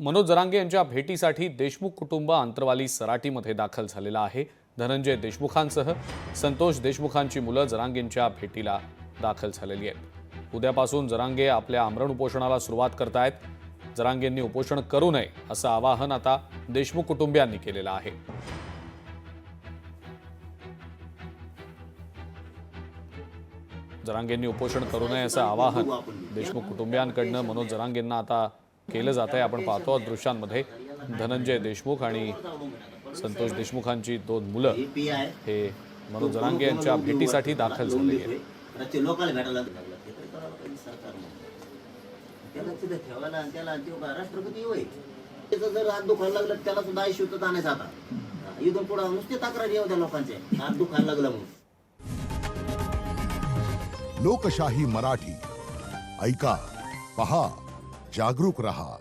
मनोज जरांगे यांच्या भेटीसाठी देशमुख कुटुंब आंतरवाली सराटीमध्ये दाखल झालेला आहे। धनंजय देशमुखांसह संतोष देशमुखांची मुलं जरांगेंच्या भेटीला दाखल झालेली आहेत। उद्यापासून जरांगे आपल्या आमरण उपोषणाला सुरुवात करतायत। जरांगेंनी उपोषण करू नये असं आवाहन आता देशमुख कुटुंबियांनी केलेलं आहे। जरांगेंनी उपोषण करू नये असं आवाहन देशमुख कुटुंबियांकडून मनोज जरांगेंना आता केलं जात आहे। आपण पाहतो आहोत दृश्यांमध्ये धनंजय देशमुख आणि संतोष देशमुखांची दोन मुलं हे मनोज जरांगे यांच्या भेटीसाठी दाखल झाले आहेत। राष्ट्रपती होय त्याचं जर हात दुखायला लागलं त्याला सुद्धा आयुष्यात आणायचं आता इथून पुढे नुसते तक्रारी येऊ द्या लोकांचे हात दुखायला लागलं म्हणून। लोकशाही मराठी ऐका, पहा, जागरूक रहा।